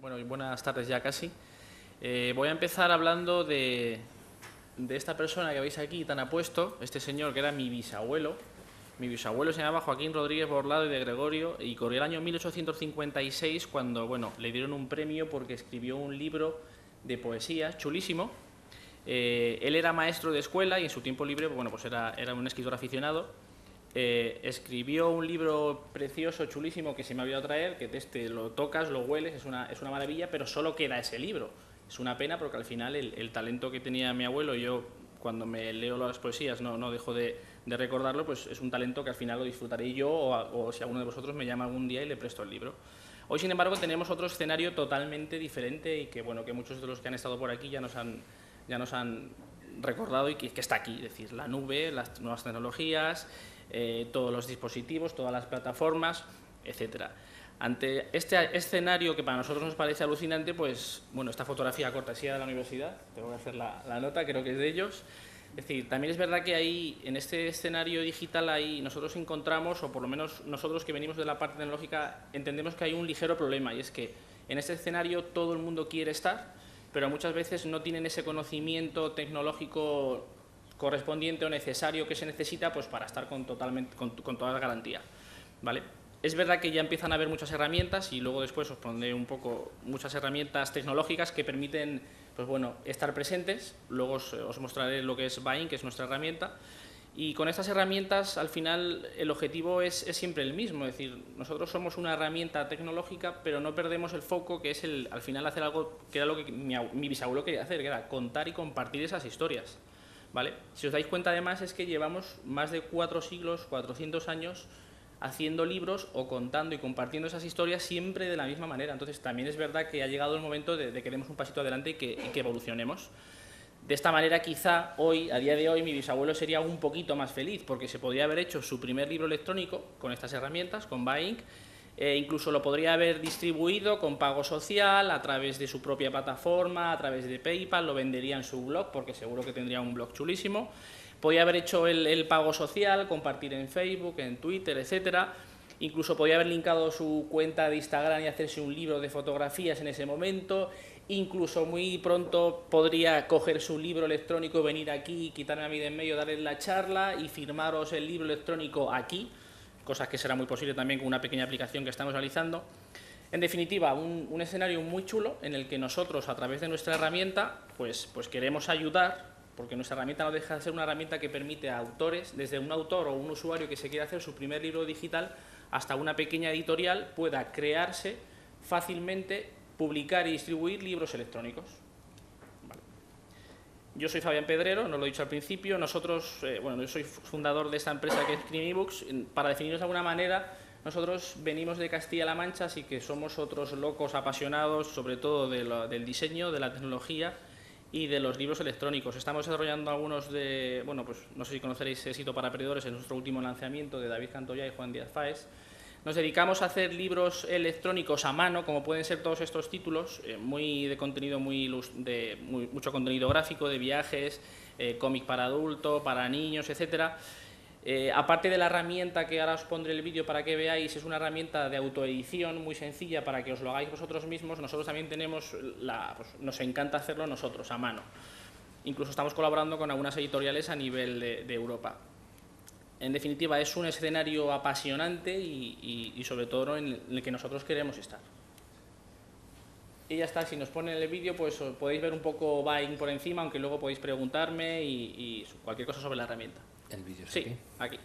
Bueno, y buenas tardes ya casi. Voy a empezar hablando de esta persona que veis aquí tan apuesto, este señor que era mi bisabuelo. Mi bisabuelo se llamaba Joaquín Rodríguez Borlado y de Gregorio y corrió el año 1856 cuando, bueno, le dieron un premio porque escribió un libro de poesía chulísimo. Él era maestro de escuela y en su tiempo libre, bueno, pues era un escritor aficionado. Escribió un libro precioso, chulísimo, que se me ha olvidado traer, que lo tocas, lo hueles, es una maravilla, pero solo queda ese libro. Es una pena porque al final el talento que tenía mi abuelo, yo cuando me leo las poesías no dejo de recordarlo, pues es un talento que al final lo disfrutaré yo o si alguno de vosotros me llama algún día y le presto el libro. Hoy, sin embargo, tenemos otro escenario totalmente diferente y que, bueno, que muchos de los que han estado por aquí ya nos han recordado y que está aquí, es decir, la nube, las nuevas tecnologías, todos los dispositivos, todas las plataformas, etcétera. Ante este escenario que para nosotros nos parece alucinante, pues, bueno, esta fotografía cortesía de la universidad, tengo que hacer la nota, creo que es de ellos. Es decir, también es verdad que ahí, en este escenario digital, ahí nosotros encontramos, o por lo menos nosotros que venimos de la parte tecnológica, entendemos que hay un ligero problema, y es que en este escenario todo el mundo quiere estar, pero muchas veces no tienen ese conocimiento tecnológico correspondiente o necesario que se necesita, pues, para estar con toda la garantía, ¿vale? Es verdad que ya empiezan a haber muchas herramientas y luego después os pondré un poco muchas herramientas tecnológicas que permiten, pues bueno, estar presentes. Luego os mostraré lo que es Buying, que es nuestra herramienta. Y con estas herramientas, al final, el objetivo es siempre el mismo. Es decir, nosotros somos una herramienta tecnológica, pero no perdemos el foco, que es al final hacer algo que era lo que mi bisabuelo quería hacer, que era contar y compartir esas historias, ¿vale? Si os dais cuenta, además, es que llevamos más de 4 siglos, 400 años, haciendo libros o contando y compartiendo esas historias siempre de la misma manera. Entonces, también es verdad que ha llegado el momento de que demos un pasito adelante y que evolucionemos. De esta manera, quizá hoy, a día de hoy, mi bisabuelo sería un poquito más feliz, porque se podría haber hecho su primer libro electrónico con estas herramientas, con Buying, incluso lo podría haber distribuido con pago social, a través de su propia plataforma, a través de PayPal, lo vendería en su blog, porque seguro que tendría un blog chulísimo. Podía haber hecho el pago social, compartir en Facebook, en Twitter, etcétera. Incluso podía haber linkado su cuenta de Instagram y hacerse un libro de fotografías en ese momento. Incluso muy pronto podría coger su libro electrónico, venir aquí, quitarme a mí de en medio, darles la charla y firmaros el libro electrónico aquí, cosas que será muy posible también con una pequeña aplicación que estamos realizando. En definitiva, un escenario muy chulo en el que nosotros, a través de nuestra herramienta, pues queremos ayudar, porque nuestra herramienta no deja de ser una herramienta que permite a autores, desde un autor o un usuario que se quiera hacer su primer libro digital, hasta una pequeña editorial, pueda crearse fácilmente, publicar y distribuir libros electrónicos. Vale. Yo soy Fabián Pedrero, no lo he dicho al principio. Nosotros, bueno, yo soy fundador de esta empresa que es Creamy Books. Para definirnos de alguna manera, nosotros venimos de Castilla-La Mancha, así que somos otros locos apasionados, sobre todo del diseño, de la tecnología y de los libros electrónicos. Estamos desarrollando algunos de, bueno, pues no sé si conoceréis Éxito para Perdedores, en nuestro último lanzamiento de David Cantoya y Juan Díaz Fáez. Nos dedicamos a hacer libros electrónicos a mano, como pueden ser todos estos títulos, muy de contenido, mucho contenido gráfico, de viajes, cómic para adultos, para niños, etcétera. Aparte de la herramienta que ahora os pondré el vídeo para que veáis, es una herramienta de autoedición muy sencilla para que os lo hagáis vosotros mismos. Nosotros también tenemos, pues nos encanta hacerlo nosotros, a mano. Incluso estamos colaborando con algunas editoriales a nivel de Europa. En definitiva, es un escenario apasionante y sobre todo en el que nosotros queremos estar. Y ya está, si nos ponen el vídeo, pues podéis ver un poco Buying por encima, aunque luego podéis preguntarme y cualquier cosa sobre la herramienta. ¿El vídeo es Sí, aquí? aquí.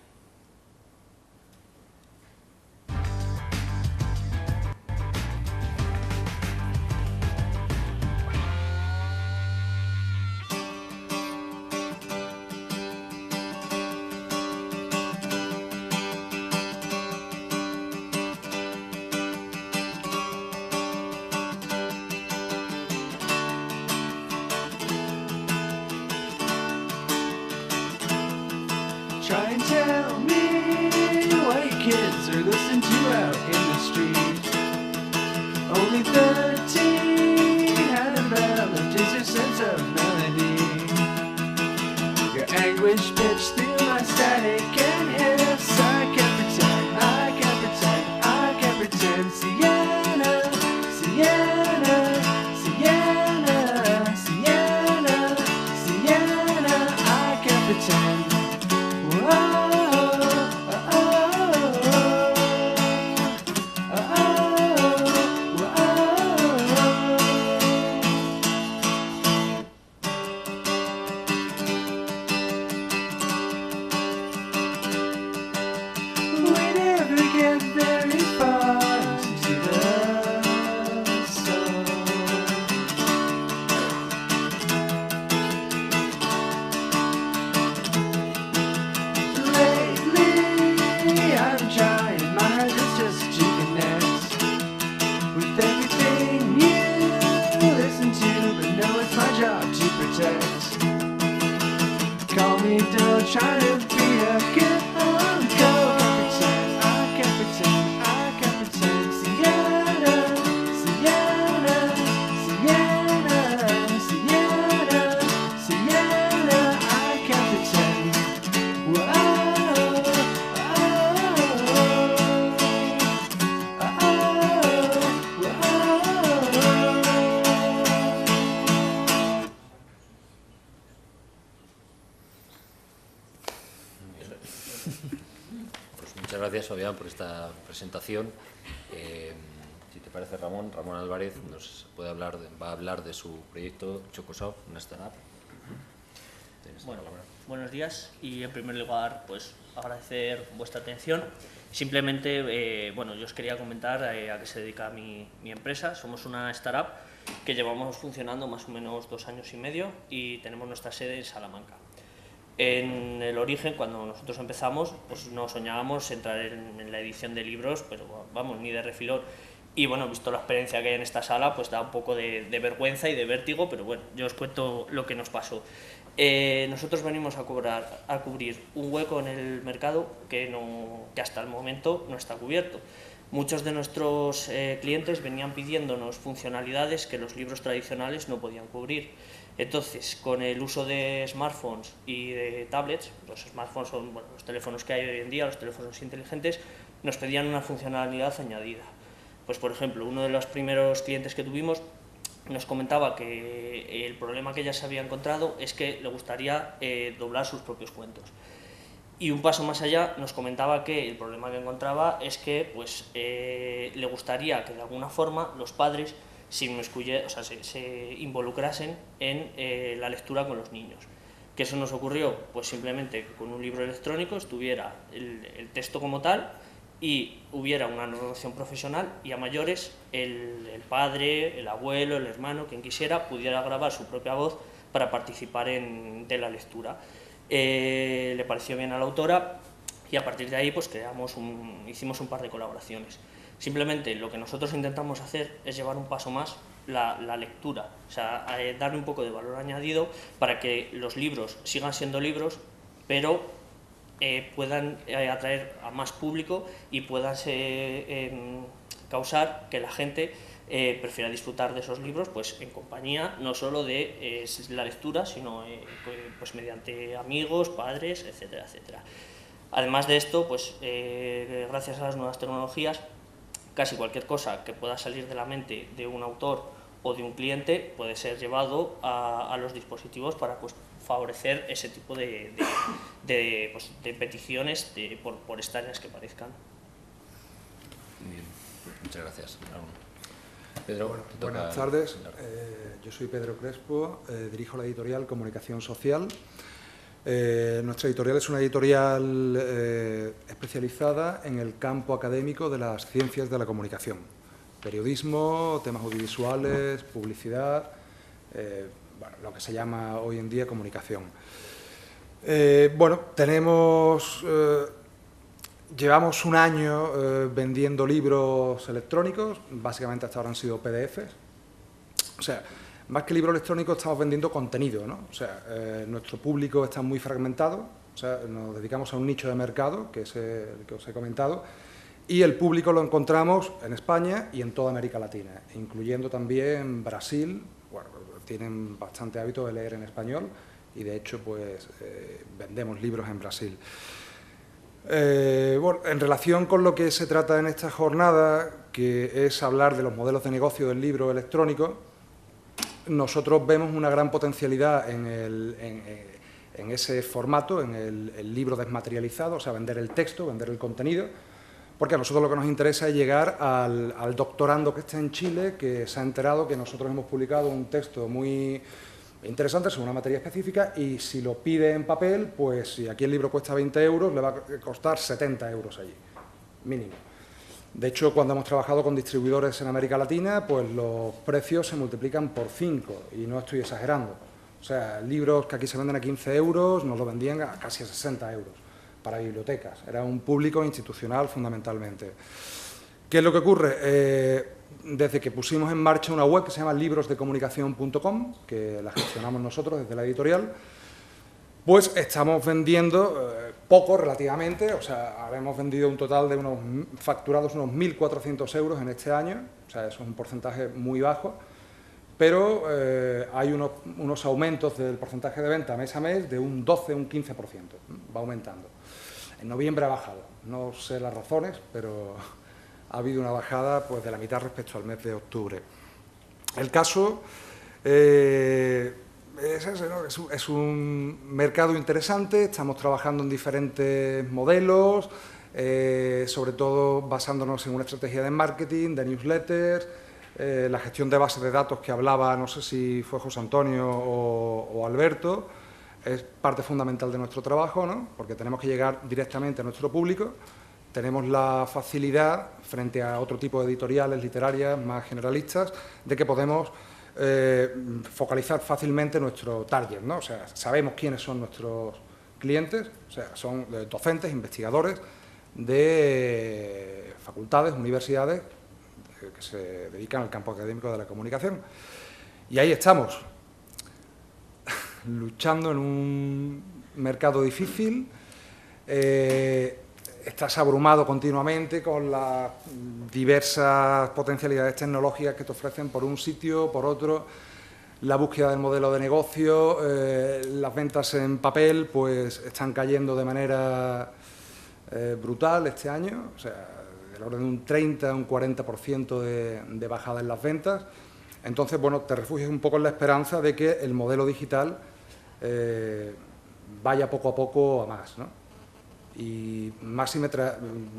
Try and tell me what you kids are listening to out in the street. Only 13 how developed is your sense of melody. Your anguish pitch through my static and hiss. I can't pretend, I can't pretend, I can't pretend. Sienna, Sienna. Nacional por esta presentación. Si te parece, Ramón Álvarez nos va a hablar de su proyecto Chocosoft, una startup. Bueno, buenos días y en primer lugar pues agradecer vuestra atención. Simplemente, bueno, yo os quería comentar a qué se dedica mi empresa. Somos una startup que llevamos funcionando más o menos 2 años y medio y tenemos nuestra sede en Salamanca. En el origen, cuando nosotros empezamos, pues no soñábamos entrar en la edición de libros, pero vamos, ni de refilón. Y bueno, visto la experiencia que hay en esta sala, pues da un poco de vergüenza y de vértigo, pero bueno, yo os cuento lo que nos pasó. Nosotros venimos a cubrir un hueco en el mercado que hasta el momento no está cubierto. Muchos de nuestros clientes venían pidiéndonos funcionalidades que los libros tradicionales no podían cubrir. Entonces, con el uso de smartphones y de tablets, los smartphones son los teléfonos que hay hoy en día, los teléfonos inteligentes, nos pedían una funcionalidad añadida. Pues, por ejemplo, uno de los primeros clientes que tuvimos nos comentaba que el problema que ya se había encontrado es que le gustaría doblar sus propios cuentos. Y un paso más allá nos comentaba que el problema que encontraba es que pues, le gustaría que de alguna forma los padres se involucrasen en la lectura con los niños. ¿Qué eso nos ocurrió? Pues simplemente que con un libro electrónico estuviera el texto como tal y hubiera una narración profesional y a mayores el padre, el abuelo, el hermano, quien quisiera, pudiera grabar su propia voz para participar de la lectura. Le pareció bien a la autora y a partir de ahí pues hicimos un par de colaboraciones. Simplemente lo que nosotros intentamos hacer es llevar un paso más la lectura, o sea, darle un poco de valor añadido para que los libros sigan siendo libros, pero puedan atraer a más público y puedan causar que la gente prefiera disfrutar de esos libros pues en compañía no solo de la lectura, sino pues mediante amigos, padres, etcétera, etcétera. Además de esto, pues gracias a las nuevas tecnologías, casi cualquier cosa que pueda salir de la mente de un autor o de un cliente puede ser llevado a los dispositivos para pues favorecer ese tipo de peticiones por extrañas que parezcan. Bien, muchas gracias. Pedro, bueno, buenas tardes, yo soy Pedro Crespo, dirijo la editorial Comunicación Social. Nuestra editorial es una editorial especializada en el campo académico de las ciencias de la comunicación, periodismo, temas audiovisuales, publicidad, bueno, lo que se llama hoy en día comunicación. Bueno, llevamos un año vendiendo libros electrónicos, básicamente hasta ahora han sido PDFs. O sea, más que libro electrónico estamos vendiendo contenido, ¿no? O sea, nuestro público está muy fragmentado, o sea, nos dedicamos a un nicho de mercado, que es el que os he comentado, y el público lo encontramos en España y en toda América Latina, incluyendo también Brasil. Bueno, tienen bastante hábito de leer en español y de hecho pues vendemos libros en Brasil. Bueno, en relación con lo que se trata en esta jornada, que es hablar de los modelos de negocio del libro electrónico, nosotros vemos una gran potencialidad en ese formato, en el libro desmaterializado, o sea, vender el texto, vender el contenido, porque a nosotros lo que nos interesa es llegar al doctorando que está en Chile, que se ha enterado que nosotros hemos publicado un texto muy interesante sobre una materia específica y si lo pide en papel, pues si aquí el libro cuesta 20 euros, le va a costar 70 euros allí, mínimo. De hecho, cuando hemos trabajado con distribuidores en América Latina, pues los precios se multiplican por 5 y no estoy exagerando. O sea, libros que aquí se venden a 15 euros nos lo vendían a casi a 60 euros para bibliotecas. Era un público institucional fundamentalmente. ¿Qué es lo que ocurre? Desde que pusimos en marcha una web que se llama librosdecomunicación.com, que la gestionamos nosotros desde la editorial, pues estamos vendiendo poco relativamente, o sea, habremos vendido un total de facturados unos 1.400 euros en este año, o sea, eso es un porcentaje muy bajo, pero hay unos aumentos del porcentaje de venta mes a mes de un 12, un 15%, va aumentando. En noviembre ha bajado, no sé las razones, pero ha habido una bajada pues, de la mitad respecto al mes de octubre. El caso es ese, ¿no? Es un mercado interesante, estamos trabajando en diferentes modelos, sobre todo basándonos en una estrategia de marketing, de newsletters, la gestión de bases de datos que hablaba, no sé si fue José Antonio o Alberto, es parte fundamental de nuestro trabajo, ¿no? Porque tenemos que llegar directamente a nuestro público. Tenemos la facilidad, frente a otro tipo de editoriales literarias más generalistas, de que podemos focalizar fácilmente nuestro target, ¿no? O sea, sabemos quiénes son nuestros clientes, o sea, son docentes, investigadores de facultades, universidades que se dedican al campo académico de la comunicación. Y ahí estamos, luchando en un mercado difícil. Estás abrumado continuamente con las diversas potencialidades tecnológicas que te ofrecen por un sitio, por otro. La búsqueda del modelo de negocio, las ventas en papel, pues están cayendo de manera brutal este año, o sea, del orden de un 30, un 40% de bajada en las ventas. Entonces, bueno, te refugias un poco en la esperanza de que el modelo digital vaya poco a poco a más, ¿no? Y máxime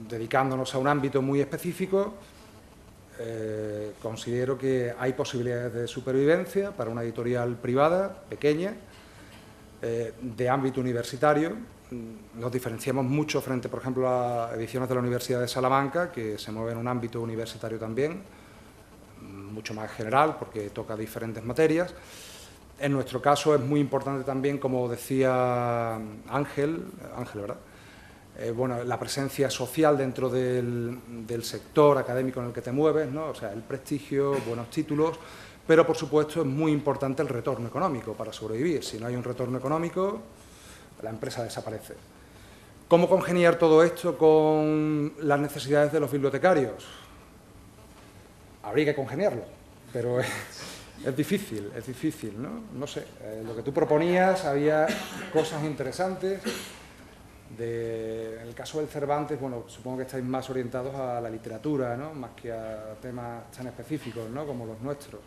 dedicándonos a un ámbito muy específico, considero que hay posibilidades de supervivencia para una editorial privada, pequeña, de ámbito universitario. Nos diferenciamos mucho frente, por ejemplo, a ediciones de la Universidad de Salamanca, que se mueve en un ámbito universitario también, mucho más general, porque toca diferentes materias. En nuestro caso es muy importante también, como decía Ángel, ¿verdad? Bueno, la presencia social dentro del sector académico en el que te mueves, ¿no? O sea, el prestigio, buenos títulos, pero por supuesto es muy importante el retorno económico para sobrevivir. Si no hay un retorno económico, la empresa desaparece. ¿Cómo congeniar todo esto con las necesidades de los bibliotecarios? Habría que congeniarlo, pero es difícil, ¿no? No sé, lo que tú proponías, había cosas interesantes. En el caso del Cervantes, bueno, supongo que estáis más orientados a la literatura, ¿no? Más que a temas tan específicos, ¿no? Como los nuestros.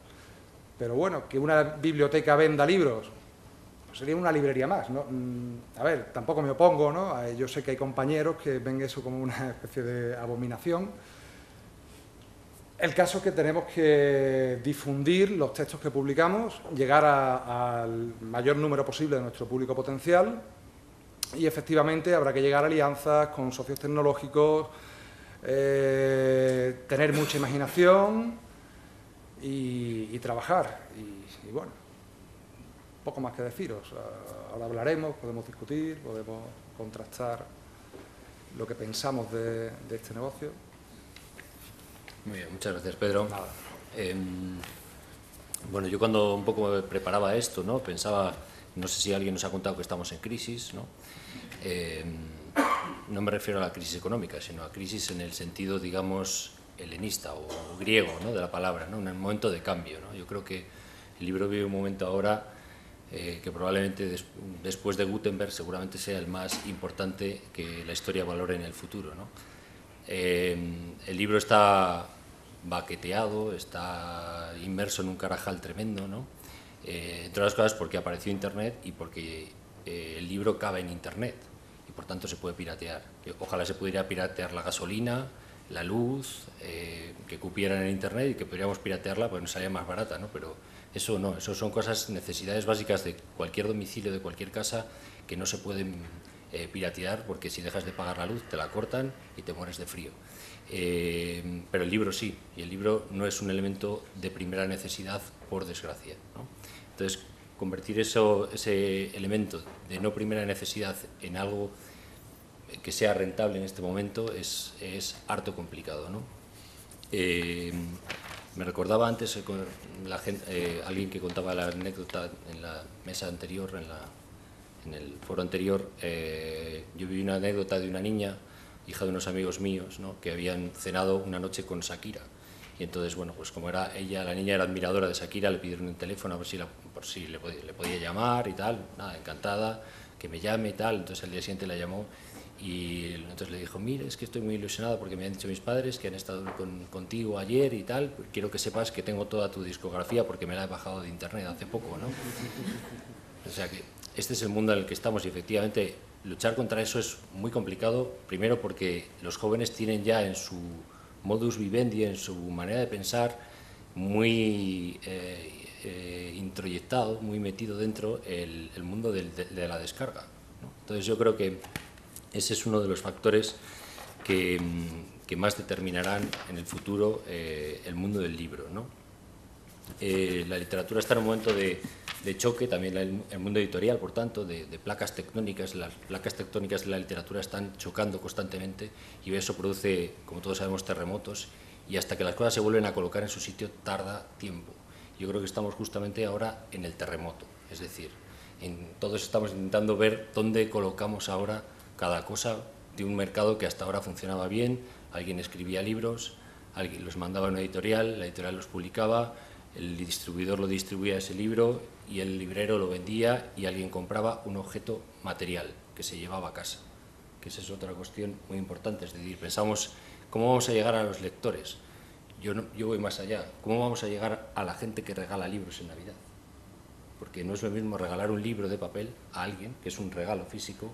Pero bueno, que una biblioteca venda libros, pues sería una librería más, ¿no? A ver, tampoco me opongo, ¿no? Yo sé que hay compañeros que ven eso como una especie de abominación. El caso es que tenemos que difundir los textos que publicamos, llegar al mayor número posible de nuestro público potencial. Y efectivamente habrá que llegar a alianzas con socios tecnológicos, tener mucha imaginación y trabajar. Y bueno, poco más que deciros. Ahora hablaremos, podemos discutir, podemos contrastar lo que pensamos de este negocio. Muy bien, muchas gracias, Pedro. Nada. Bueno, yo cuando un poco me preparaba esto, ¿no? Pensaba, no sé si alguien nos ha contado que estamos en crisis, ¿no? No me refiero a la crisis económica, sino a crisis en el sentido, digamos, helenista o griego, ¿no? De la palabra, ¿no? En un momento de cambio, ¿no? Yo creo que el libro vive un momento ahora que probablemente después de Gutenberg seguramente sea el más importante que la historia valore en el futuro, ¿no? El libro está baqueteado, está inmerso en un carajal tremendo, ¿no? Entre otras cosas porque apareció Internet y porque el libro cabe en Internet y por tanto se puede piratear. Ojalá se pudiera piratear la gasolina, la luz, que cupieran en Internet y que podríamos piratearla porque nos salía más barata, ¿no? Pero eso no, eso son cosas, necesidades básicas de cualquier domicilio, de cualquier casa, que no se pueden piratear porque si dejas de pagar la luz te la cortan y te mueres de frío. Pero el libro sí, y el libro no es un elemento de primera necesidad, por desgracia, ¿no? Entonces, convertir ese elemento de no primera necesidad en algo que sea rentable en este momento es harto complicado, ¿no? Me recordaba antes alguien que contaba la anécdota en la mesa anterior, en el foro anterior. Yo vi una anécdota de una niña, hija de unos amigos míos, ¿no? Que habían cenado una noche con Shakira. Y entonces, bueno, pues como era ella, la niña era admiradora de Shakira, le pidieron un teléfono a ver si le podía llamar y tal. Nada, encantada, que me llame y tal. Entonces al día siguiente la llamó y entonces le dijo: mire, es que estoy muy ilusionada porque me han dicho mis padres que han estado contigo ayer y tal. Quiero que sepas que tengo toda tu discografía porque me la he bajado de internet hace poco, ¿no? O sea que este es el mundo en el que estamos y efectivamente luchar contra eso es muy complicado, primero porque los jóvenes tienen ya en su modus vivendi, en su manera de pensar, muy introyectado, muy metido dentro el mundo de la descarga, ¿no? Entonces yo creo que ese es uno de los factores que más determinarán en el futuro el mundo del libro, ¿no? La literatura está en un momento de choque, también el mundo editorial, por tanto, de placas tectónicas. Las placas tectónicas de la literatura están chocando constantemente y eso produce, como todos sabemos, terremotos, y hasta que las cosas se vuelven a colocar en su sitio tarda tiempo. Yo creo que estamos justamente ahora en el terremoto, es decir, todos estamos intentando ver dónde colocamos ahora cada cosa de un mercado que hasta ahora funcionaba bien. Alguien escribía libros, alguien los mandaba a una editorial, la editorial los publicaba, el distribuidor lo distribuía ese libro y el librero lo vendía y alguien compraba un objeto material que se llevaba a casa, que esa es otra cuestión muy importante. Es decir, pensamos cómo vamos a llegar a los lectores. Yo voy más allá. ¿Cómo vamos a llegar a la gente que regala libros en Navidad? Porque no es lo mismo regalar un libro de papel a alguien, que es un regalo físico,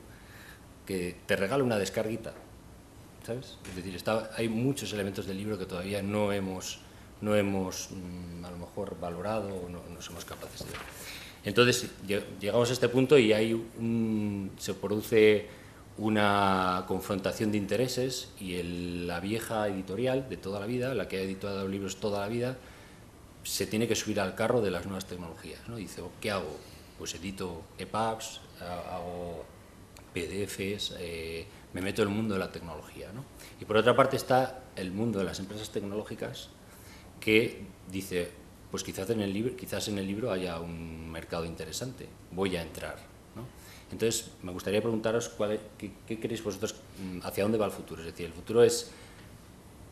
que te regala una descarguita, ¿sabes? Es decir, hay muchos elementos del libro que todavía no hemos a lo mejor valorado o no somos capaces de ver. Entonces llegamos a este punto y se produce una confrontación de intereses y la vieja editorial de toda la vida, la que ha editado libros toda la vida, se tiene que subir al carro de las nuevas tecnologías, ¿no? Dice, ¿qué hago? Pues edito EPUBs, hago PDFs, me meto en el mundo de la tecnología, ¿no? Y por otra parte está el mundo de las empresas tecnológicas, que dice, pues quizás en el libro haya un mercado interesante, voy a entrar, ¿no? Entonces, me gustaría preguntaros qué creéis vosotros, hacia dónde va el futuro. Es decir, el futuro es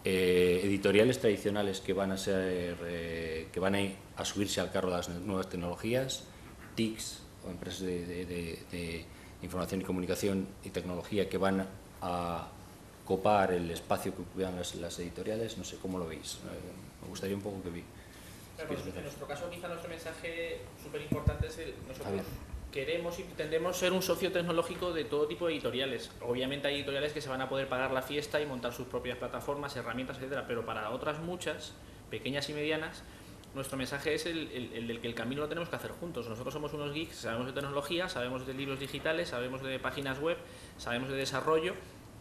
editoriales tradicionales que van a subirse al carro de las nuevas tecnologías, TICs o empresas de información y comunicación y tecnología que van a copar el espacio que ocupan las editoriales. No sé cómo lo veis. Me gustaría un poco que vi. Claro, en nuestro caso, quizá nuestro mensaje súper importante es nosotros queremos y pretendemos ser un socio tecnológico de todo tipo de editoriales. Obviamente hay editoriales que se van a poder pagar la fiesta y montar sus propias plataformas, herramientas, etcétera, pero para otras muchas, pequeñas y medianas, nuestro mensaje es el del que el camino lo tenemos que hacer juntos. Nosotros somos unos geeks, sabemos de tecnología, sabemos de libros digitales, sabemos de páginas web, sabemos de desarrollo,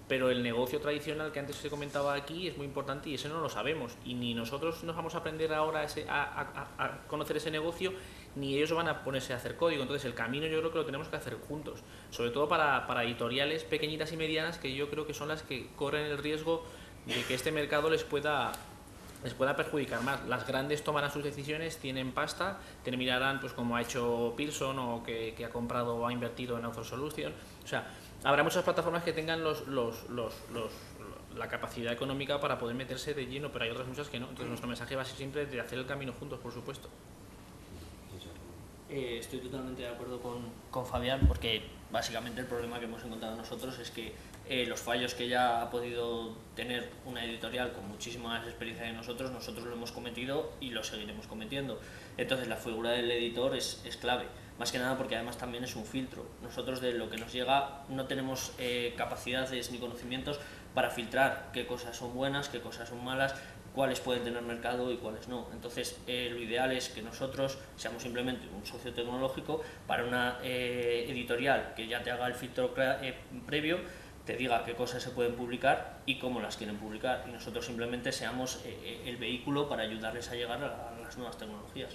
pero el negocio tradicional que antes se comentaba aquí es muy importante y ese no lo sabemos. Y ni nosotros nos vamos a aprender ahora a conocer ese negocio, ni ellos van a ponerse a hacer código. Entonces el camino yo creo que lo tenemos que hacer juntos, sobre todo para editoriales pequeñitas y medianas, que yo creo que son las que corren el riesgo de que este mercado les pueda perjudicar más. Las grandes tomarán sus decisiones, tienen pasta, terminarán pues como ha hecho Pearson o que ha comprado o ha invertido en Author Solution. O sea, habrá muchas plataformas que tengan la capacidad económica para poder meterse de lleno, pero hay otras muchas que no. Entonces nuestro mensaje va a ser siempre de hacer el camino juntos, por supuesto. Estoy totalmente de acuerdo con Fabián, porque básicamente el problema que hemos encontrado nosotros es que los fallos que ya ha podido tener una editorial con muchísima más experiencia que nosotros lo hemos cometido y lo seguiremos cometiendo. Entonces la figura del editor es clave, más que nada porque además también es un filtro. Nosotros de lo que nos llega no tenemos capacidades ni conocimientos para filtrar qué cosas son buenas, qué cosas son malas, cuáles pueden tener mercado y cuáles no. Entonces lo ideal es que nosotros seamos simplemente un socio tecnológico para una editorial que ya te haga el filtro previo, te diga qué cosas se pueden publicar y cómo las quieren publicar, y nosotros simplemente seamos el vehículo para ayudarles a llegar a las nuevas tecnologías.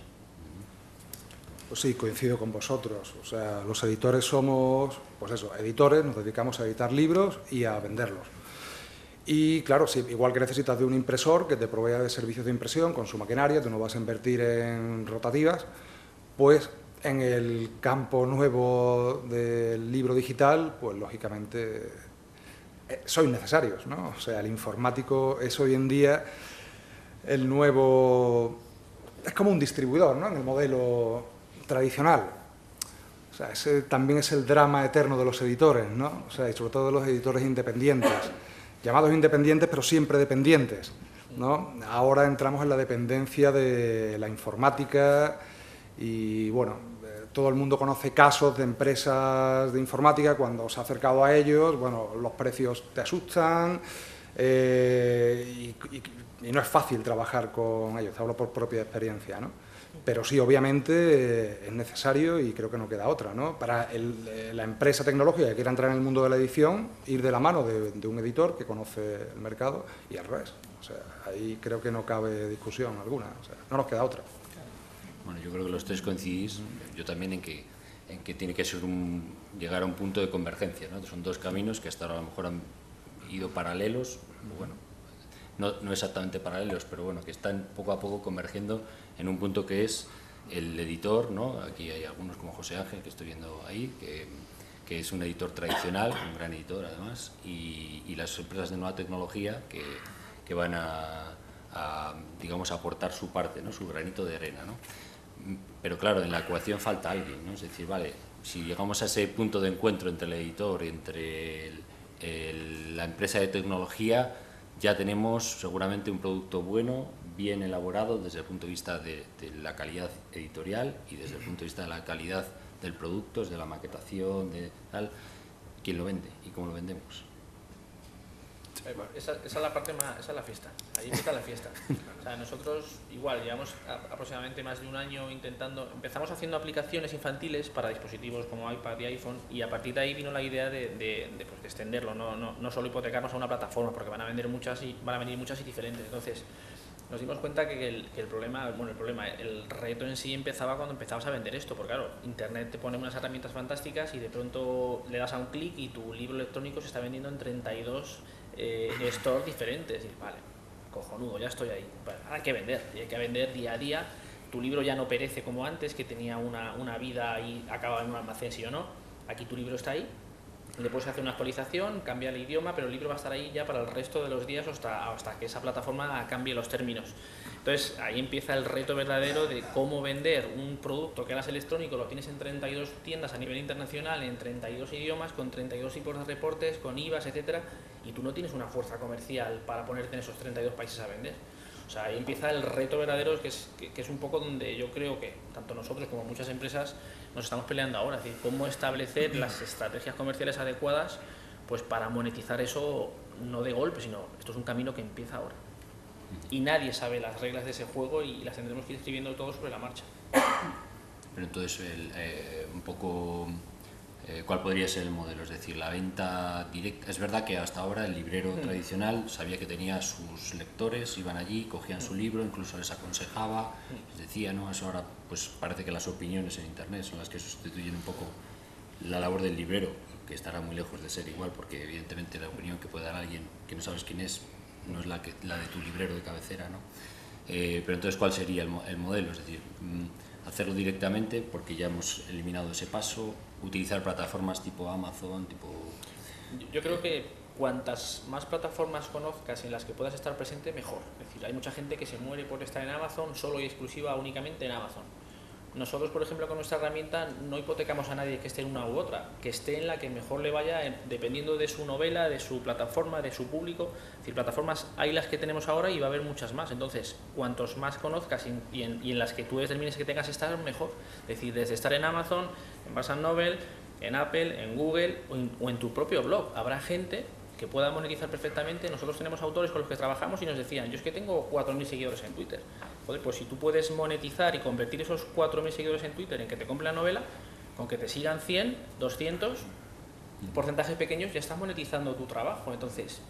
Pues sí, coincido con vosotros. O sea, los editores somos, pues eso, editores, nos dedicamos a editar libros y a venderlos. Y claro, sí, igual que necesitas de un impresor que te provea de servicios de impresión con su maquinaria, tú no vas a invertir en rotativas, pues en el campo nuevo del libro digital, pues lógicamente sois necesarios, ¿no? O sea, el informático es hoy en día el nuevo... es como un distribuidor, ¿no? En el modelo tradicional. O sea, ese también es el drama eterno de los editores, ¿no? O sea, y sobre todo de los editores independientes. Llamados independientes, pero siempre dependientes, ¿no? Ahora entramos en la dependencia de la informática y, bueno, todo el mundo conoce casos de empresas de informática, cuando se ha acercado a ellos, bueno, los precios te asustan y no es fácil trabajar con ellos, te hablo por propia experiencia, ¿no? Pero sí, obviamente, es necesario y creo que no queda otra, ¿no? Para la empresa tecnológica que quiera entrar en el mundo de la edición, ir de la mano de un editor que conoce el mercado y al revés. O sea, ahí creo que no cabe discusión alguna, o sea, no nos queda otra. Bueno, yo creo que los tres coincidís, yo también en que tiene que ser llegar a un punto de convergencia, ¿no? Son dos caminos que hasta ahora a lo mejor han ido paralelos, bueno, no exactamente paralelos, pero bueno, que están poco a poco convergiendo en un punto que es el editor, ¿no? Aquí hay algunos como José Ángel, que estoy viendo ahí, que es un editor tradicional, un gran editor además, y las empresas de nueva tecnología que van digamos, aportar su parte, ¿no? Su granito de arena, ¿no? Pero claro, en la ecuación falta alguien, ¿no? Es decir, vale, si llegamos a ese punto de encuentro entre el editor y entre la empresa de tecnología, ya tenemos seguramente un producto bueno, bien elaborado desde el punto de vista de la calidad editorial y desde el punto de vista de la calidad del producto, desde la maquetación, de tal, quién lo vende y cómo lo vendemos. Esa es la parte más, esa es la fiesta, ahí está la fiesta. O sea, nosotros igual llevamos aproximadamente más de un año empezamos haciendo aplicaciones infantiles para dispositivos como iPad y iPhone, y a partir de ahí vino la idea de extenderlo, no solo hipotecarnos a una plataforma, porque van a venir muchas y diferentes. Entonces nos dimos cuenta que el reto en sí empezaba cuando empezabas a vender esto, porque claro, Internet te pone unas herramientas fantásticas y de pronto le das a un clic y tu libro electrónico se está vendiendo en 32 stores diferentes. Y vale, cojonudo, ya estoy ahí. Vale, ahora hay que vender, y hay que vender día a día. Tu libro ya no perece como antes, que tenía una vida y acababa en un almacén, sí o no. Aquí tu libro está ahí, le puedes hacer una actualización, cambiar el idioma, pero el libro va a estar ahí ya para el resto de los días hasta que esa plataforma cambie los términos. Entonces ahí empieza el reto verdadero de cómo vender un producto que ahora es electrónico, lo tienes en 32 tiendas a nivel internacional, en 32 idiomas, con 32 tipos de reportes, con IVAs, etcétera, y tú no tienes una fuerza comercial para ponerte en esos 32 países a vender. O sea, ahí empieza el reto verdadero, que es un poco donde yo creo que tanto nosotros como muchas empresas nos estamos peleando ahora, es decir, cómo establecer las estrategias comerciales adecuadas pues para monetizar eso, no de golpe, sino esto es un camino que empieza ahora. Y nadie sabe las reglas de ese juego y las tendremos que ir escribiendo todos sobre la marcha. Pero entonces, un poco, ¿cuál podría ser el modelo? Es decir, la venta directa. Es verdad que hasta ahora el librero tradicional sabía que tenía sus lectores, iban allí, cogían su libro, incluso les aconsejaba, les decía, ¿no? Eso ahora pues parece que las opiniones en Internet son las que sustituyen un poco la labor del librero, que estará muy lejos de ser igual, porque evidentemente la opinión que puede dar alguien que no sabes quién es no es la de tu librero de cabecera, ¿no? Pero entonces, ¿cuál sería el modelo? Es decir, hacerlo directamente, porque ya hemos eliminado ese paso, utilizar plataformas tipo Amazon, tipo... Yo creo que cuantas más plataformas conozcas en las que puedas estar presente, mejor. Es decir, hay mucha gente que se muere por estar en Amazon, solo y exclusiva únicamente en Amazon. Nosotros, por ejemplo, con nuestra herramienta no hipotecamos a nadie que esté en una u otra, que esté en la que mejor le vaya, dependiendo de su novela, de su plataforma, de su público. Es decir, plataformas hay las que tenemos ahora y va a haber muchas más. Entonces, cuantos más conozcas y en las que tú determines que tengas que estar, mejor. Es decir, desde estar en Amazon, en Barnes & Noble, en Apple, en Google o en tu propio blog. Habrá gente que pueda monetizar perfectamente. Nosotros tenemos autores con los que trabajamos y nos decían, yo es que tengo 4.000 seguidores en Twitter. Joder, pues si tú puedes monetizar y convertir esos 4.000 seguidores en Twitter en que te compren la novela, con que te sigan 100, 200, porcentajes pequeños, ya estás monetizando tu trabajo. Entonces,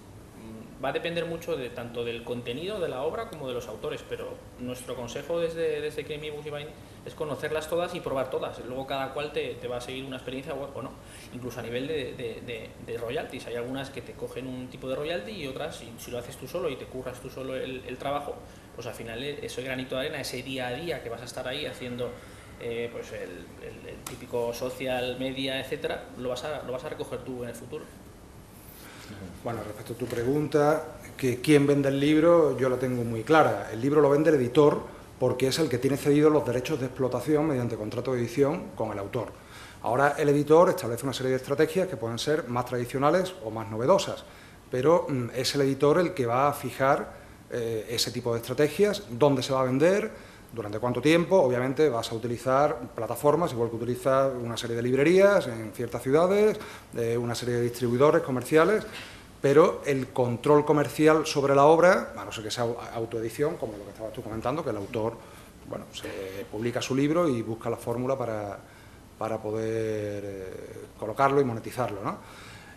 va a depender mucho tanto del contenido de la obra como de los autores, pero nuestro consejo desde Creamy Books y Bind es conocerlas todas y probar todas. Luego cada cual te va a seguir una experiencia o no. Incluso a nivel de royalties, hay algunas que te cogen un tipo de royalty y otras, si lo haces tú solo y te curras tú solo el trabajo, pues al final ese granito de arena, ese día a día que vas a estar ahí haciendo pues el típico social media, etcétera, lo vas a recoger tú en el futuro. Bueno, respecto a tu pregunta, que quién vende el libro, yo la tengo muy clara. El libro lo vende el editor porque es el que tiene cedidos los derechos de explotación mediante contrato de edición con el autor. Ahora el editor establece una serie de estrategias que pueden ser más tradicionales o más novedosas, pero es el editor el que va a fijar ese tipo de estrategias, dónde se va a vender, ¿Durante cuánto tiempo? Obviamente vas a utilizar plataformas, igual que utilizas una serie de librerías en ciertas ciudades, una serie de distribuidores comerciales, pero el control comercial sobre la obra, a no ser que sea autoedición, como lo que estabas tú comentando, que el autor, bueno, se publica su libro y busca la fórmula para poder colocarlo y monetizarlo, ¿no?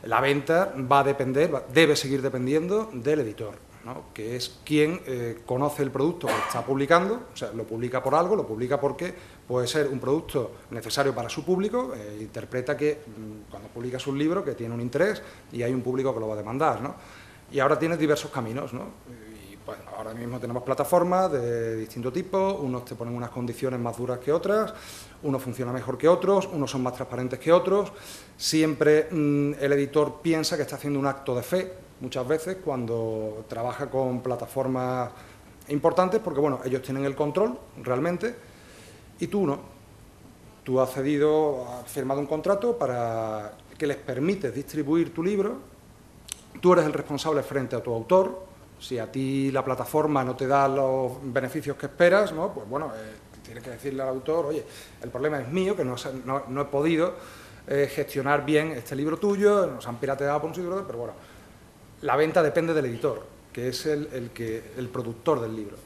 La venta va a depender, debe seguir dependiendo del editor, ¿no? Que es quien conoce el producto que está publicando, o sea, lo publica por algo, lo publica porque puede ser un producto necesario para su público, interpreta que cuando publicas un libro que tiene un interés y hay un público que lo va a demandar, ¿no? Y ahora tienes diversos caminos, ¿no? Y, bueno, ahora mismo tenemos plataformas de distinto tipo, unos te ponen unas condiciones más duras que otras, unos funcionan mejor que otros, unos son más transparentes que otros. Siempre el editor piensa que está haciendo un acto de fe, muchas veces, cuando trabaja con plataformas importantes, porque bueno, ellos tienen el control realmente y tú no. Tú has firmado un contrato para que les permites distribuir tu libro, tú eres el responsable frente a tu autor. Si a ti la plataforma no te da los beneficios que esperas, ¿no? Pues bueno, tienes que decirle al autor, oye, el problema es mío, que no he podido gestionar bien este libro tuyo, nos han pirateado por un sitio, pero bueno, la venta depende del editor, que es el productor del libro.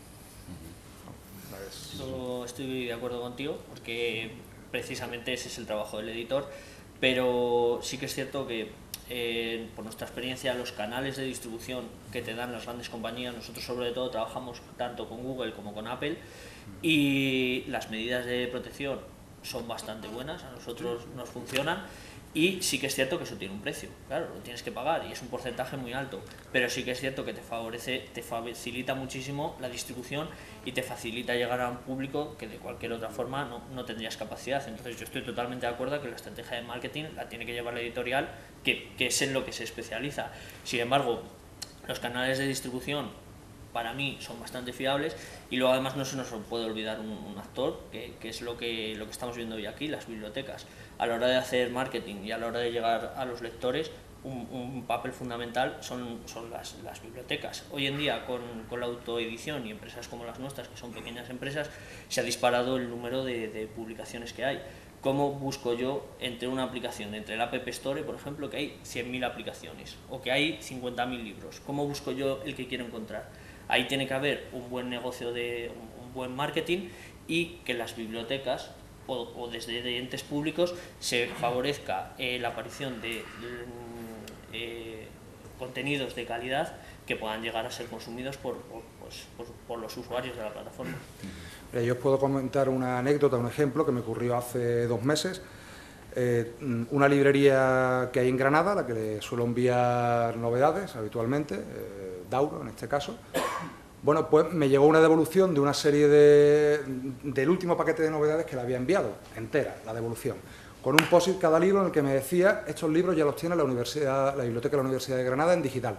Yo estoy de acuerdo contigo, porque precisamente ese es el trabajo del editor, pero sí que es cierto que por nuestra experiencia, los canales de distribución que te dan las grandes compañías, nosotros sobre todo trabajamos tanto con Google como con Apple, y las medidas de protección son bastante buenas, a nosotros nos funcionan, y sí que es cierto que eso tiene un precio, claro, lo tienes que pagar y es un porcentaje muy alto, pero sí que es cierto que te facilita muchísimo la distribución y te facilita llegar a un público que de cualquier otra forma no tendrías capacidad. Entonces yo estoy totalmente de acuerdo que la estrategia de marketing la tiene que llevar la editorial, que es en lo que se especializa. Sin embargo, los canales de distribución para mí son bastante fiables, y luego además no se nos puede olvidar un actor que es lo que estamos viendo hoy aquí, las bibliotecas. A la hora de hacer marketing y a la hora de llegar a los lectores, un papel fundamental son las bibliotecas. Hoy en día con la autoedición y empresas como las nuestras, que son pequeñas empresas, se ha disparado el número de publicaciones que hay. ¿Cómo busco yo entre una aplicación, entre el App Store, por ejemplo, que hay 100.000 aplicaciones o que hay 50.000 libros? ¿Cómo busco yo el que quiero encontrar? Ahí tiene que haber un buen negocio, un buen marketing, y que las bibliotecas o desde entes públicos se favorezca la aparición de contenidos de calidad que puedan llegar a ser consumidos por los usuarios de la plataforma. Yo os puedo comentar una anécdota, un ejemplo que me ocurrió hace 2 meses. Una librería que hay en Granada, a la que le suelo enviar novedades habitualmente, Dauro en este caso. Bueno, pues me llegó una devolución de una serie del último paquete de novedades que le había enviado, entera, la devolución, con un post-it cada libro en el que me decía, estos libros ya los tiene la biblioteca de la Universidad de Granada en digital.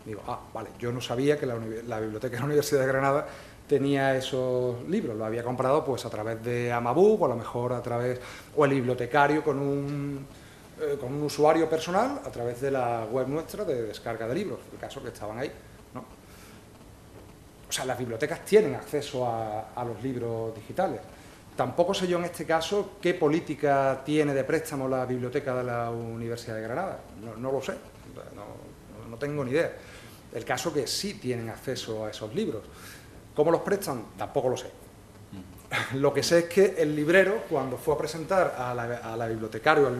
Digo, vale, yo no sabía que la biblioteca de la Universidad de Granada tenía esos libros, los había comprado pues a través de Amabook, o a lo mejor o el bibliotecario con un usuario personal a través de la web nuestra de descarga de libros, el caso que estaban ahí, ¿no? O sea, las bibliotecas tienen acceso a los libros digitales. Tampoco sé yo en este caso qué política tiene de préstamo la biblioteca de la Universidad de Granada, no lo sé, no tengo ni idea. El caso que sí tienen acceso a esos libros. ¿Cómo los prestan? Tampoco lo sé. Lo que sé es que el librero, cuando fue a presentar al bibliotecario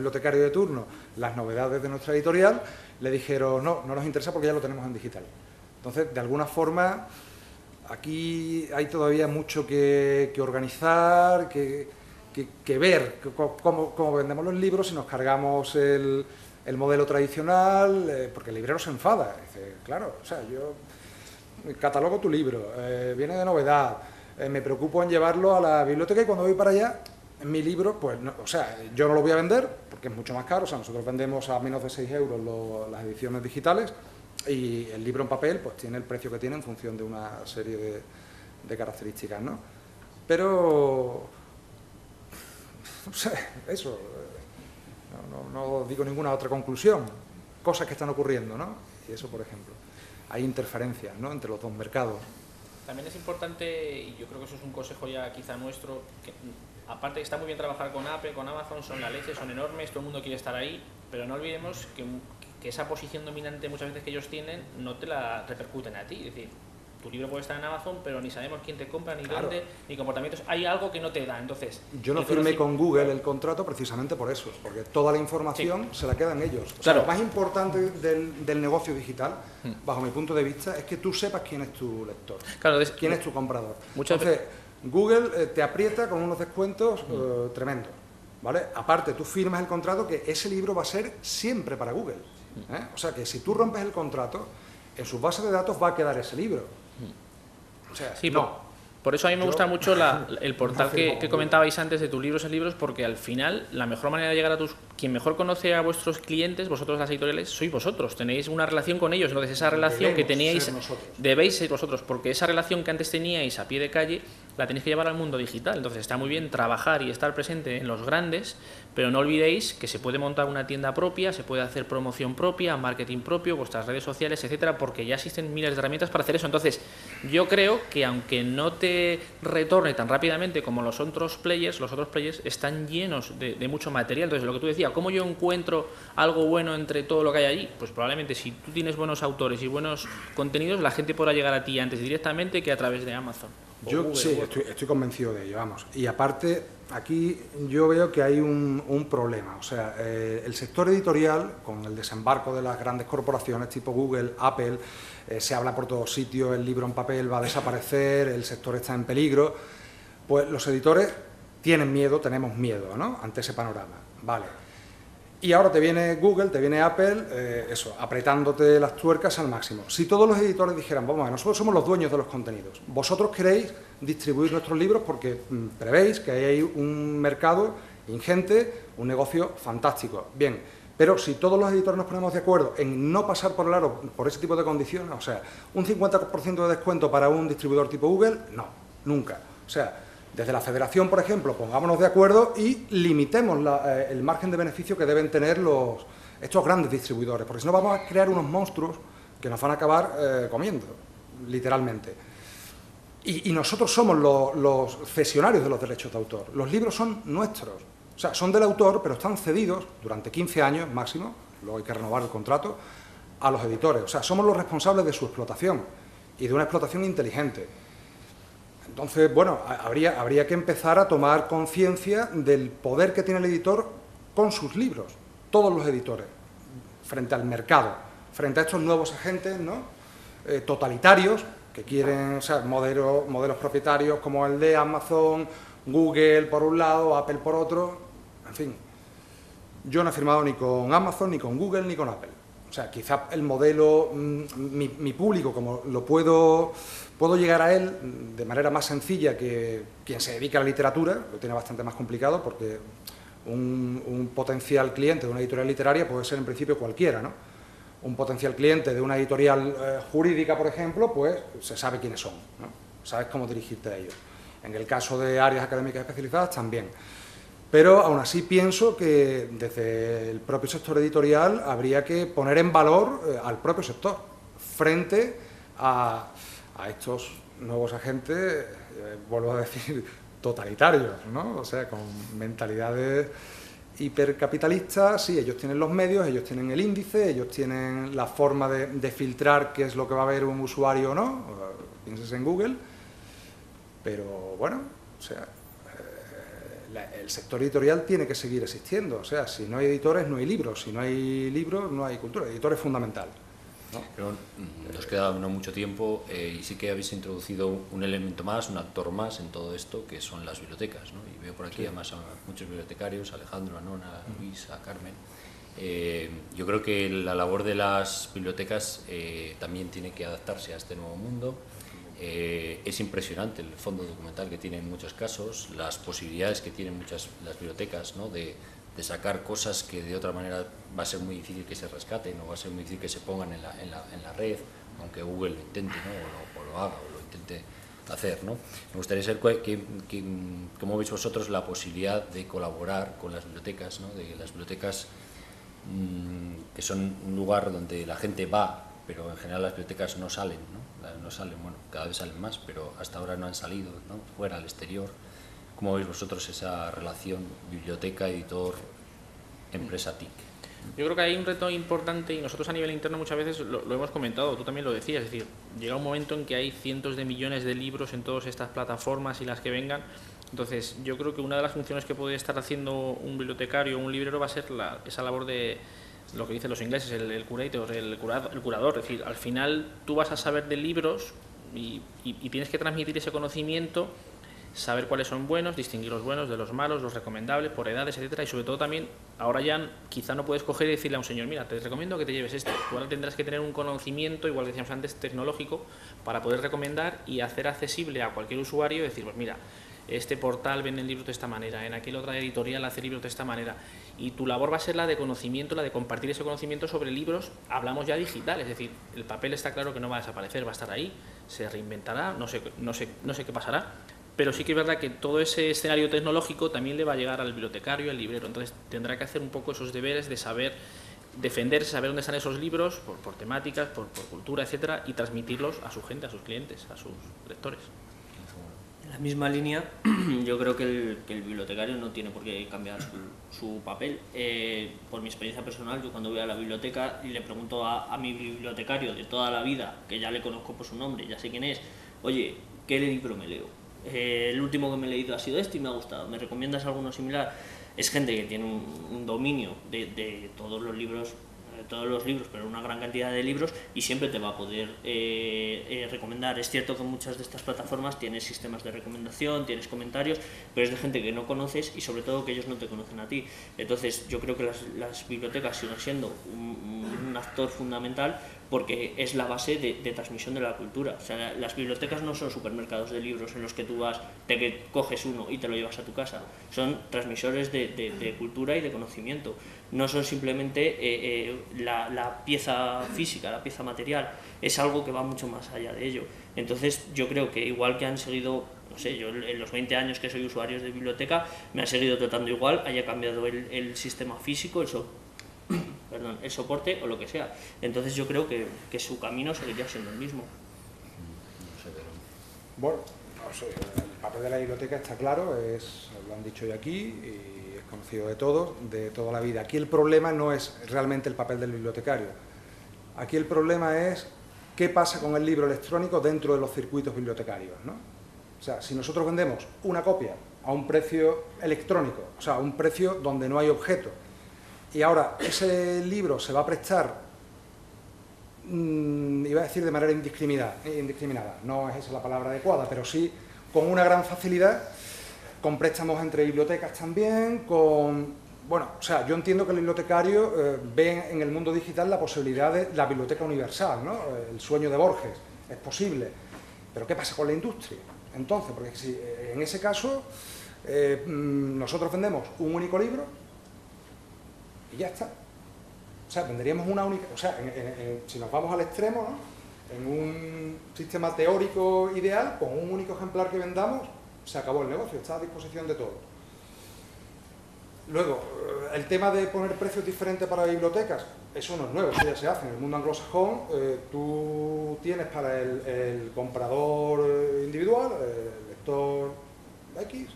de turno las novedades de nuestra editorial, le dijeron, no nos interesa porque ya lo tenemos en digital. Entonces, de alguna forma, aquí hay todavía mucho que organizar, que ver cómo vendemos los libros, si nos cargamos el modelo tradicional, porque el librero se enfada. Dice, claro, o sea, yo catalogo tu libro, viene de novedad, me preocupo en llevarlo a la biblioteca y cuando voy para allá, mi libro, pues, no, o sea, yo no lo voy a vender porque es mucho más caro, o sea, nosotros vendemos a menos de 6 euros las ediciones digitales y el libro en papel, pues, tiene el precio que tiene en función de una serie de características, ¿no? Pero, no sé, eso, no digo ninguna otra conclusión, cosas que están ocurriendo, ¿no? Y eso, por ejemplo, hay interferencias, ¿no?, entre los dos mercados. También es importante, y yo creo que eso es un consejo ya quizá nuestro, que aparte está muy bien trabajar con Apple, con Amazon, son la leche, son enormes, todo el mundo quiere estar ahí, pero no olvidemos que esa posición dominante muchas veces que ellos tienen no te la repercuten a ti. Es decir, tu libro puede estar en Amazon, pero ni sabemos quién te compra, ni dónde, ni comportamientos. Hay algo que no te da. Entonces, yo no firmé con Google el contrato precisamente por eso, porque toda la información se la quedan ellos. O sea, Claro. lo más importante del negocio digital, bajo mi punto de vista, es que tú sepas quién es tu lector, Claro, quién es tu comprador. Muchas Entonces, Google te aprieta con unos descuentos tremendos, ¿vale? Aparte, tú firmas el contrato que ese libro va a ser siempre para Google, ¿eh? O sea, que si tú rompes el contrato, en sus bases de datos va a quedar ese libro. O sea, Sí, no. por eso a mí me Yo- gusta mucho el portal no firmo que con comentabais antes de tus libros en libros, porque al final la mejor manera de llegar a quien mejor conoce a vuestros clientes, vosotros las editoriales, sois vosotros, tenéis una relación con ellos, entonces esa relación que Debemos teníais, ser nosotros. debéis ser vosotros, porque esa relación que antes teníais a pie de calle, la tenéis que llevar al mundo digital, entonces está muy bien trabajar y estar presente en los grandes, pero no olvidéis que se puede montar una tienda propia, se puede hacer promoción propia, marketing propio, vuestras redes sociales, etcétera, porque ya existen miles de herramientas para hacer eso. Entonces, yo creo que aunque no te retorne tan rápidamente como los otros players están llenos de mucho material. Entonces, lo que tú decías, ¿cómo yo encuentro algo bueno entre todo lo que hay allí? Pues probablemente si tú tienes buenos autores y buenos contenidos, la gente podrá llegar a ti antes directamente que a través de Amazon. o Yo Google, sí, o- estoy convencido de ello, vamos. Y aparte, aquí yo veo que hay un problema. O sea, el sector editorial, con el desembarco de las grandes corporaciones tipo Google, Apple, se habla por todos sitios, el libro en papel va a desaparecer, el sector está en peligro, pues los editores tienen miedo, tenemos miedo, ¿no?, ante ese panorama. Vale. Y ahora te viene Google, te viene Apple, apretándote las tuercas al máximo. Si todos los editores dijeran, vamos a ver, nosotros somos los dueños de los contenidos, vosotros queréis distribuir nuestros libros porque prevéis que hay un mercado ingente, un negocio fantástico. Bien, pero si todos los editores nos ponemos de acuerdo en no pasar por el aro por ese tipo de condiciones, o sea, un 50% de descuento para un distribuidor tipo Google, no, nunca. O sea, desde la federación, por ejemplo, pongámonos de acuerdo y limitemos el margen de beneficio que deben tener estos grandes distribuidores, porque si no vamos a crear unos monstruos que nos van a acabar comiendo, literalmente. Y nosotros somos los cesionarios de los derechos de autor. Los libros son nuestros, o sea, son del autor, pero están cedidos durante 15 años máximo, luego hay que renovar el contrato, a los editores. O sea, somos los responsables de su explotación y de una explotación inteligente. Entonces, bueno, habría que empezar a tomar conciencia del poder que tiene el editor con sus libros, todos los editores, frente al mercado, frente a estos nuevos agentes, ¿no?, totalitarios, que quieren, o sea, modelos propietarios como el de Amazon, Google por un lado, Apple por otro, en fin. Yo no he firmado ni con Amazon, ni con Google, ni con Apple. O sea, quizá el modelo, mi público, como lo puedo llegar a él de manera más sencilla que quien se dedica a la literatura, lo tiene bastante más complicado porque un potencial cliente de una editorial literaria puede ser en principio cualquiera, ¿no? Un potencial cliente de una editorial jurídica, por ejemplo, pues se sabe quiénes son, ¿no? Sabes cómo dirigirte a ellos. En el caso de áreas académicas especializadas también. Pero aún así pienso que desde el propio sector editorial habría que poner en valor al propio sector frente a estos nuevos agentes, vuelvo a decir, totalitarios, ¿no? O sea, con mentalidades hipercapitalistas. Sí, ellos tienen los medios, ellos tienen el índice, ellos tienen la forma de filtrar qué es lo que va a ver un usuario o no, pienses en Google, pero bueno, o sea, el sector editorial tiene que seguir existiendo. O sea, si no hay editores, no hay libros. Si no hay libros, no hay cultura. El editor es fundamental, ¿no? Pero nos queda no mucho tiempo y sí que habéis introducido un elemento más, un actor más en todo esto, que son las bibliotecas, ¿no? Y veo por aquí además a muchos bibliotecarios, a Alejandro, a Nona, a Luis, a Carmen. Yo creo que la labor de las bibliotecas también tiene que adaptarse a este nuevo mundo. Es impresionante el fondo documental que tiene en muchos casos, las posibilidades que tienen las bibliotecas, ¿no?, de sacar cosas que de otra manera va a ser muy difícil que se rescaten o va a ser muy difícil que se pongan en la red, aunque Google lo intente, ¿no?, o lo haga o lo intente hacer, ¿no? Me gustaría saber cómo veis vosotros la posibilidad de colaborar con las bibliotecas, ¿no?, de las bibliotecas que son un lugar donde la gente va, pero en general las bibliotecas no salen, ¿no? no salen, bueno, cada vez salen más, pero hasta ahora no han salido, ¿no?, fuera, al exterior. ¿Cómo veis vosotros esa relación biblioteca, editor, empresa TIC? Yo creo que hay un reto importante y nosotros a nivel interno muchas veces lo hemos comentado, tú también lo decías, es decir, llega un momento en que hay cientos de millones de libros en todas estas plataformas y las que vengan. Entonces yo creo que una de las funciones que puede estar haciendo un bibliotecario o un librero va a ser esa labor de lo que dicen los ingleses, el curator, el curador, es decir, al final tú vas a saber de libros y tienes que transmitir ese conocimiento, saber cuáles son buenos, distinguir los buenos de los malos, los recomendables, por edades, etcétera, y sobre todo también, ahora ya quizá no puedes coger y decirle a un señor, mira, te recomiendo que te lleves esto. Tú ahora tendrás que tener un conocimiento, igual que decíamos antes, tecnológico, para poder recomendar y hacer accesible a cualquier usuario, decir, pues mira, este portal vende libros de esta manera, en aquella otra editorial hace libros de esta manera, y tu labor va a ser la de conocimiento, la de compartir ese conocimiento sobre libros, hablamos ya digital, es decir, el papel está claro que no va a desaparecer, va a estar ahí, se reinventará, no sé qué pasará, pero sí que es verdad que todo ese escenario tecnológico también le va a llegar al bibliotecario y al librero, entonces tendrá que hacer un poco esos deberes de saber defenderse, saber dónde están esos libros, por temáticas, por cultura, etcétera, y transmitirlos a su gente, a sus clientes, a sus lectores. En la misma línea, yo creo que el bibliotecario no tiene por qué cambiar su papel. Por mi experiencia personal, yo cuando voy a la biblioteca y le pregunto a mi bibliotecario de toda la vida, que ya le conozco por su nombre, ya sé quién es, oye, ¿qué libro me leo? El último que me he leído ha sido este y me ha gustado. ¿Me recomiendas alguno similar? Es gente que tiene un dominio de todos los libros, pero una gran cantidad de libros, y siempre te va a poder recomendar. Es cierto que muchas de estas plataformas tienes sistemas de recomendación, tienes comentarios, pero es de gente que no conoces y sobre todo que ellos no te conocen a ti. Entonces yo creo que las bibliotecas siguen siendo un actor fundamental porque es la base de transmisión de la cultura. O sea, las bibliotecas no son supermercados de libros en los que tú vas, te coges uno y te lo llevas a tu casa. Son transmisores de cultura y de conocimiento. No son simplemente la pieza física, la pieza material. Es algo que va mucho más allá de ello. Entonces yo creo que igual que han seguido, no sé, yo en los 20 años que soy usuario de biblioteca me han seguido tratando igual, haya cambiado el sistema físico, el soporte o lo que sea. Entonces yo creo que su camino seguiría siendo el mismo. Bueno, no sé, el papel de la biblioteca está claro, lo han dicho ya aquí y es conocido de todos, de toda la vida. Aquí el problema no es realmente el papel del bibliotecario. Aquí el problema es qué pasa con el libro electrónico dentro de los circuitos bibliotecarios, ¿no? O sea, si nosotros vendemos una copia a un precio electrónico, o sea, a un precio donde no hay objeto, y ahora ese libro se va a prestar, iba a decir de manera indiscriminada, no es esa la palabra adecuada, pero sí con una gran facilidad, con préstamos entre bibliotecas también, bueno, o sea, yo entiendo que el bibliotecario ve en el mundo digital la posibilidad de la biblioteca universal, ¿no? El sueño de Borges, es posible, pero ¿qué pasa con la industria? Entonces, porque si en ese caso nosotros vendemos un único libro y ya está. O sea, venderíamos una única... O sea, si nos vamos al extremo, ¿no?, en un sistema teórico ideal, con un único ejemplar que vendamos, se acabó el negocio, está a disposición de todos. Luego, el tema de poner precios diferentes para bibliotecas, eso no es nuevo, eso ya se hace. En el mundo anglosajón, tú tienes para el comprador individual, el lector X,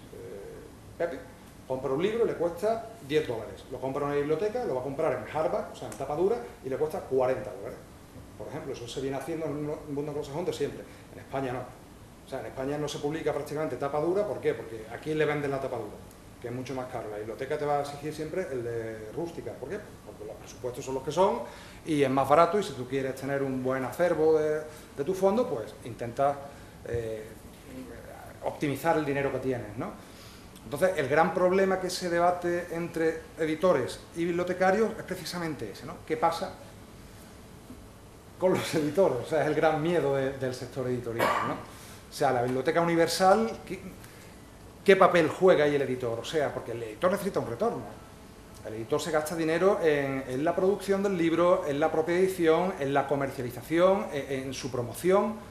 Pepe, compra un libro y le cuesta $10. Lo compra en una biblioteca, lo va a comprar en hardback, o sea, en tapa dura, y le cuesta $40. Por ejemplo, eso se viene haciendo en el mundo anglosajón de siempre. En España no. O sea, en España no se publica prácticamente tapa dura. ¿Por qué? Porque aquí le venden la tapa dura, que es mucho más caro. La biblioteca te va a exigir siempre el de rústica. ¿Por qué? Porque los presupuestos son los que son y es más barato, y si tú quieres tener un buen acervo de tu fondo, pues intentas optimizar el dinero que tienes, ¿no? Entonces, el gran problema que se debate entre editores y bibliotecarios es precisamente ese, ¿no? ¿Qué pasa con los editores? O sea, es el gran miedo del sector editorial, ¿no? O sea, la biblioteca universal, ¿qué papel juega ahí el editor? O sea, porque el editor necesita un retorno. El editor se gasta dinero en la producción del libro, en la propia edición, en la comercialización, en su promoción.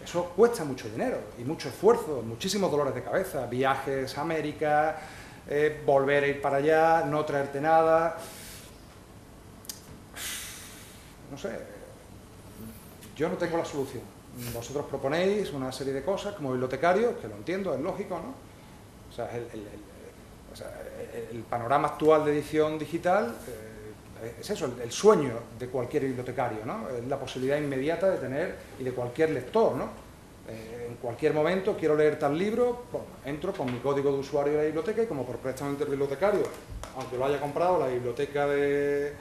Eso cuesta mucho dinero y mucho esfuerzo, muchísimos dolores de cabeza, viajes a América, volver a ir para allá, no traerte nada. No sé, yo no tengo la solución. vosotros proponéis una serie de cosas como bibliotecarios, que lo entiendo, es lógico, ¿no? O sea, el panorama actual de edición digital es eso, el sueño de cualquier bibliotecario, ¿no? Es la posibilidad inmediata de tener, y de cualquier lector, ¿no? En cualquier momento quiero leer tal libro, pues, entro con mi código de usuario de la biblioteca y como por préstamo interbibliotecario, aunque lo haya comprado la biblioteca del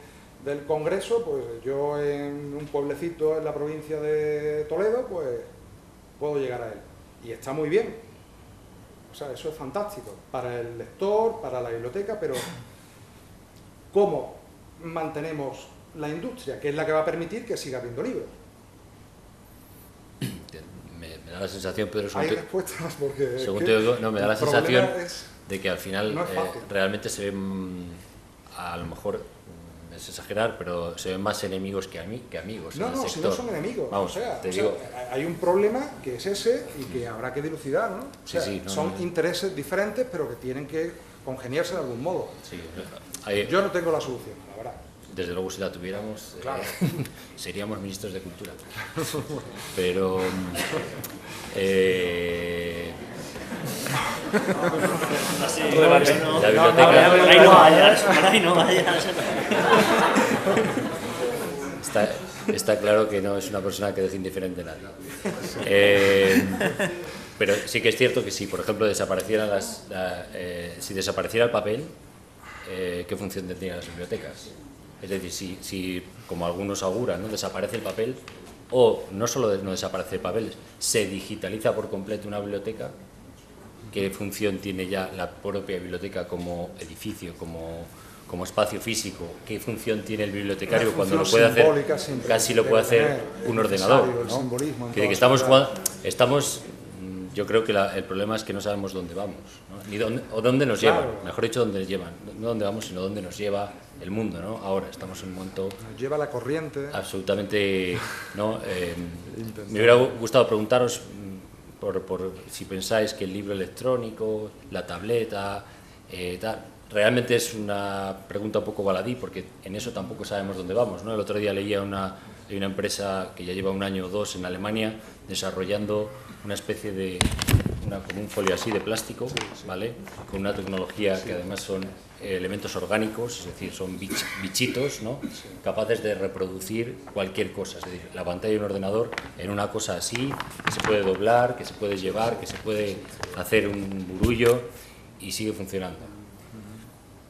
Congreso, pues yo en un pueblecito en la provincia de Toledo, pues puedo llegar a él. Y está muy bien. O sea, eso es fantástico para el lector, para la biblioteca, pero ¿cómo mantenemos la industria, que es la que va a permitir que siga habiendo libros? Me da la sensación, Pedro, Hay respuestas porque según te digo, no, me da la sensación de que al final no es realmente se ven, a lo mejor es exagerar, pero se ven más enemigos que amigos. No, en el no, sector. si no son enemigos. Vamos, o sea, hay un problema que es ese y que habrá que dilucidar, ¿no? O sea, son intereses diferentes, pero que tienen que congeniarse de algún modo. Sí, yo no tengo la solución, la verdad. Desde luego, si la tuviéramos, claro. Seríamos ministros de Cultura. Pero... la biblioteca... Ahí no vayas, ahí no vayas. Está claro que no es una persona que deje indiferente a nadie. Pero sí que es cierto que si, por ejemplo, desaparecieran si desapareciera el papel, ¿qué función tendrían las bibliotecas? Es decir, si como algunos auguran, ¿no?, desaparece el papel, o no solo no desaparece el papel, se digitaliza por completo una biblioteca, ¿qué función tiene ya la propia biblioteca como edificio, como espacio físico? ¿Qué función tiene el bibliotecario cuando lo puede hacer? Casi lo puede hacer un ordenador, ¿no? Que estamos jugando, yo creo que el problema es que no sabemos dónde vamos, ¿no? Ni dónde nos llevan, mejor dicho, dónde nos llevan, no dónde vamos, sino dónde nos lleva el mundo, ¿no? Ahora estamos en un momento... Nos lleva la corriente. Absolutamente, ¿no? Me hubiera gustado preguntaros por si pensáis que el libro electrónico, la tableta, tal, realmente es una pregunta un poco baladí, porque en eso tampoco sabemos dónde vamos, ¿no? El otro día leía una empresa que ya lleva 1 año o 2 en Alemania desarrollando una especie de como un folio así de plástico, ¿vale?, con una tecnología que además son elementos orgánicos, es decir, son bichitos, ¿no?, capaces de reproducir cualquier cosa. Es decir, la pantalla de un ordenador en una cosa así, que se puede doblar, que se puede llevar, que se puede hacer un burullo y sigue funcionando.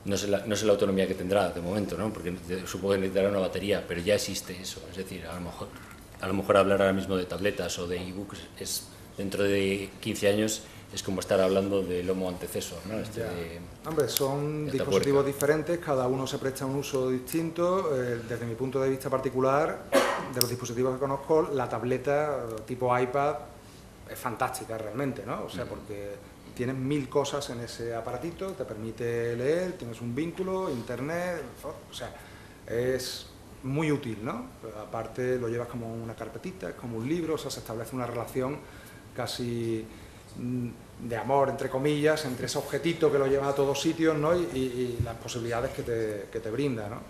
No sé la autonomía que tendrá de momento, ¿no?, porque supongo que necesitará una batería, pero ya existe eso. Es decir, a lo mejor hablar ahora mismo de tabletas o de e-books dentro de 15 años es como estar hablando del Homo antecesor, ¿no? Hombre, son dispositivos diferentes, cada uno se presta a un uso distinto. Desde mi punto de vista particular, de los dispositivos que conozco, la tableta tipo iPad es fantástica realmente, ¿no? O sea, porque tienes 1000 cosas en ese aparatito, te permite leer, tienes un vínculo, internet, o sea, es muy útil, ¿no? Pero aparte lo llevas como una carpetita, es como un libro, o sea, se establece una relación casi de amor, entre comillas, entre ese objetito que lo lleva a todos sitios, ¿no?, y las posibilidades que te brinda, ¿no?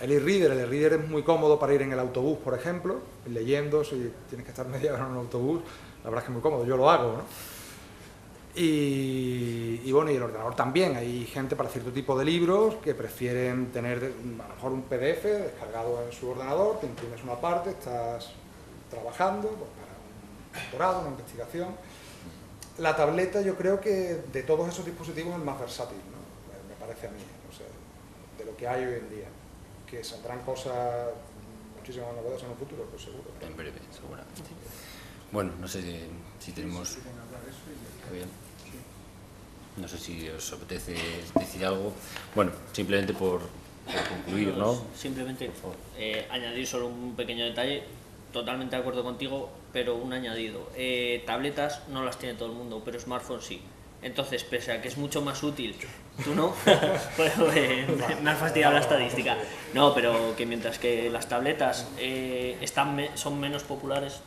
El e-reader es muy cómodo para ir en el autobús, por ejemplo, leyendo, si tienes que estar media hora en un autobús, la verdad es que es muy cómodo, yo lo hago, ¿no? Y bueno, y el ordenador también, hay gente para cierto tipo de libros que prefieren tener a lo mejor un PDF descargado en su ordenador, te imprimes una parte, estás trabajando pues, para un doctorado, una investigación. La tableta yo creo que de todos esos dispositivos es el más versátil, ¿no?, me parece a mí, o sea, de lo que hay hoy en día, que saldrán cosas muchísimas más novedosas en un futuro, pues seguro. En breve, seguramente. Bueno, no sé si tenemos... Bien. No sé si os apetece decir algo. Bueno, simplemente por concluir, ¿no? Simplemente añadir solo un pequeño detalle. Totalmente de acuerdo contigo, pero un añadido. Tabletas no las tiene todo el mundo, pero smartphones sí. Entonces, pese a que es mucho más útil, tú no, me has fastidiado la estadística. No, pero que mientras que las tabletas son menos populares,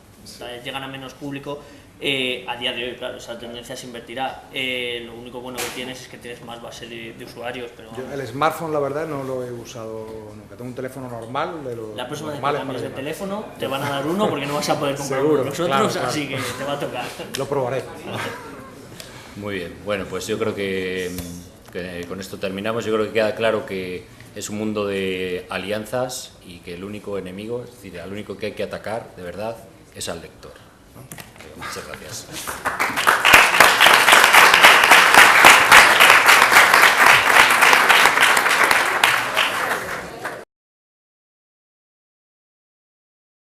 llegan a menos público, A día de hoy, claro, esa tendencia se invertirá. Lo único bueno que tienes es que tienes más base de usuarios. Pero Yo el smartphone, la verdad, no lo he usado nunca. Tengo un teléfono normal, de los la próxima vez que normales cambies de para teléfono te van a dar uno porque no vas a poder comprar Seguro, uno de los otros, claro, claro. así que te va a tocar. Lo probaré. Muy bien, bueno, pues yo creo que con esto terminamos. Yo creo que queda claro que es un mundo de alianzas y que el único enemigo, es decir, al único que hay que atacar, de verdad, es al lector, ¿no? Muchas gracias.